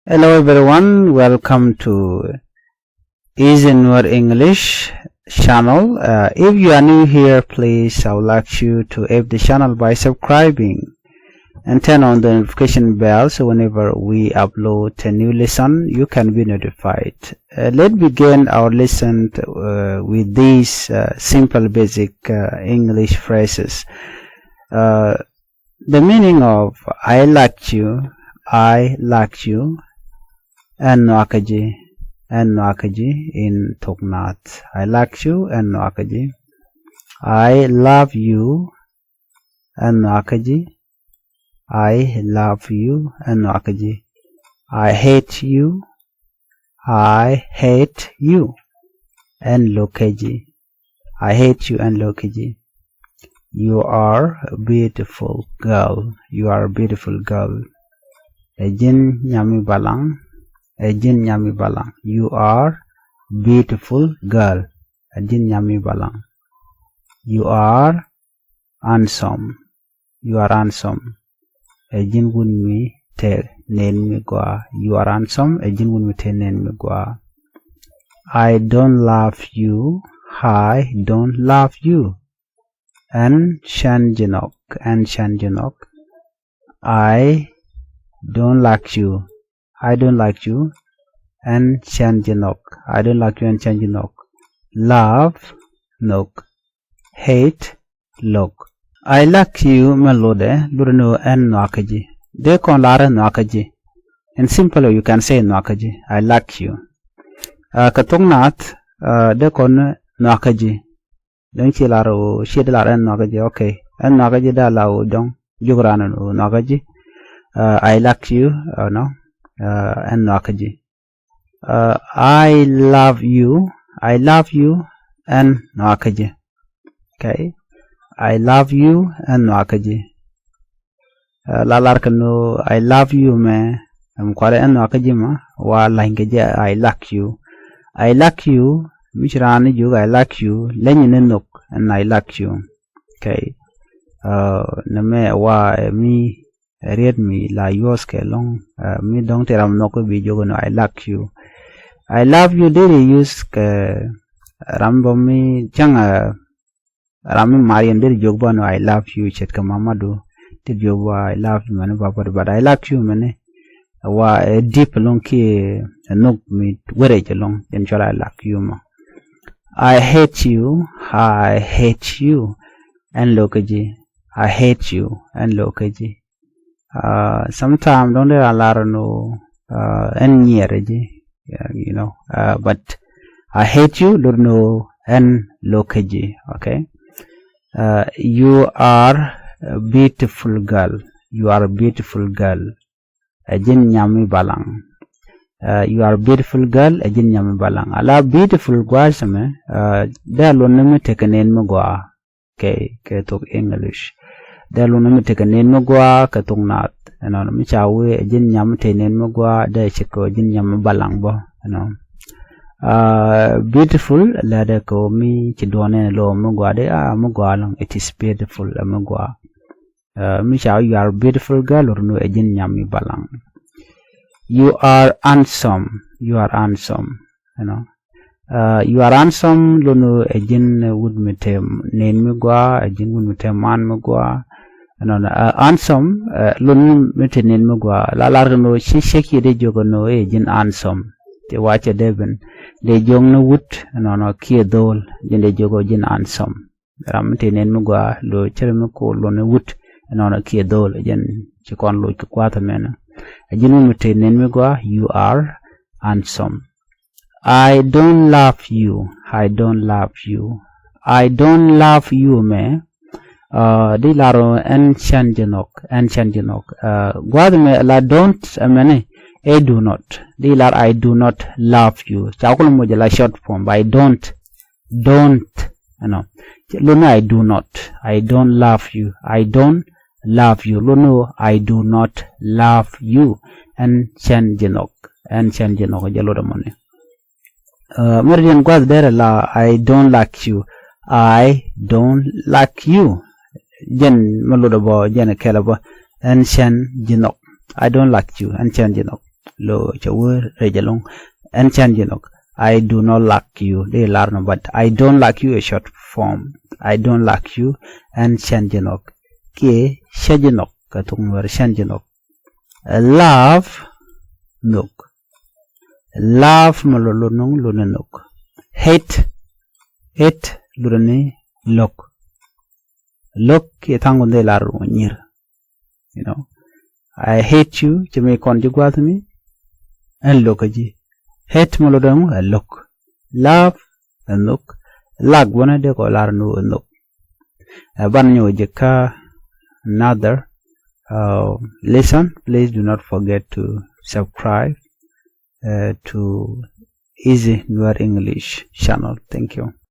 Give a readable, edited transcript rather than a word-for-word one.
Hello everyone, welcome to Easy Word English channel. If you are new here, please I would like you to help the channel by subscribing and turn on the notification bell so whenever we upload a new lesson you can be notified. Let's begin our lesson with these simple basic English phrases. The meaning of I like you, and Nwakaji in Toknat. I like you and Nwakaji. I love you and Nwakaji. I love you and Nwakaji. I hate you. I hate you and Lokeji. I hate you and Lokeji. You are a beautiful girl. You are a beautiful girl. Ejin Nyami Balang. Ejin Nyami Balang. You are beautiful girl. Ejin Nyami Balang. You are handsome. You are handsome. Ejin Gunmi Te Nen Mi Gwa. You are handsome. Ejin Gunmi Te Nen Mi Gwa. I don't love you. I don't love you. And Shanjinok. And Shanjinok. I don't like you. I don't like you and Chanjinok. I don't like you and Chanjinok. Love nok. Hate lok. I like you melode lurno and Nwakaji. De kon lara Nwakaji. In simple you can say Nwakaji. I like you. Katungnat de kon Nwakaji. Don't you laro shid lara and Nwakaji. Okay. And Nwakaji da lao dong. Jugran Nwakaji. I like you. No. And Nwakaji. I love you. I love you and Nwakaji. Okay. I love you and Nwakaji. Lalarkano I love you me. Kwale and Nwakaji ma. Wa langeje I like you. I like you. Mishrani you I like you. Lenyenenok and I like you. Okay. Name wa mi. Read me la yours ke long me don't tell I'm not be jogo I like you. I love you did use ke rambo me changa rami marian did jogo no I love you chet ke mama do did jogo I love you man but I like you man wa deep long ki no me where long then I like you ma. I hate you. I hate you and Lokaji. I hate you and Lokaji. Sometimes don't there a lot of no and you know, but I hate you don't know and Lokaji. Okay. You are a beautiful girl. You are a beautiful girl. Ejin Nyami Balang. You are a beautiful girl. Ejin Nyami Balang. Ala beautiful girls me. They alone me take a name Mugwa. Okay, talk English. They alone me take a name Mugwa katungnat. You know, me chawe Ejin Nyam te nen Mugwa. They cheko Ejin Nyami Balang bo. You know. Beautiful. Lade ko mi chidwane lo Mugwa. They are Mugwa long. It is beautiful Mugwa. Me chawe you are a beautiful girl or no Ejin Nyami Balang. You are handsome. You are handsome. You know. You are handsome. Lono ejin would meet nen mugwa. Ejin would meet man mugwa. You know. Handsome. Lono meet nen mugwa. La larno she shake de jogo no ejin handsome. They watch a devon. De jong no wood. You know no kia dol. Jin de jogo jin handsome. Ramte nen mugwa. Lo cheremko lono wood. You know no kia dol. Ejin chikon lo kikwata mena. You are handsome. I don't love you. I don't love you. I don't love you, me. Dilaro en chanjanok. Guadme la don't amene. I do not. Dilar I do not love you. Chakul mojala short form. I don't. You know. Luna I do not. I don't love you. I don't love you. Lono I do not love you. And Chanjanok jaloda money. Meridian guad there la I don't like you. I don't like you. Jen maloda bo jen kelabo and Chanjanok. I don't like you and Chanjanok. lo chawu rejalong and chanjinok. I do not like you. They learn, but I don't like you a short form. I don't like you and chanjinok. Ke shajinok katung war chanjinok. Love nok. Love malolunong lunanok. Hate lurani lok. Lok yetangunde laru nyir. You know, I hate you. Jame konjugwatmi and lokaji. Hate molodong a look. Love a look. Lag wana de ko larnu a look. Banyo jeka another lesson. Please do not forget to subscribe to Easy Nuer English channel. Thank you.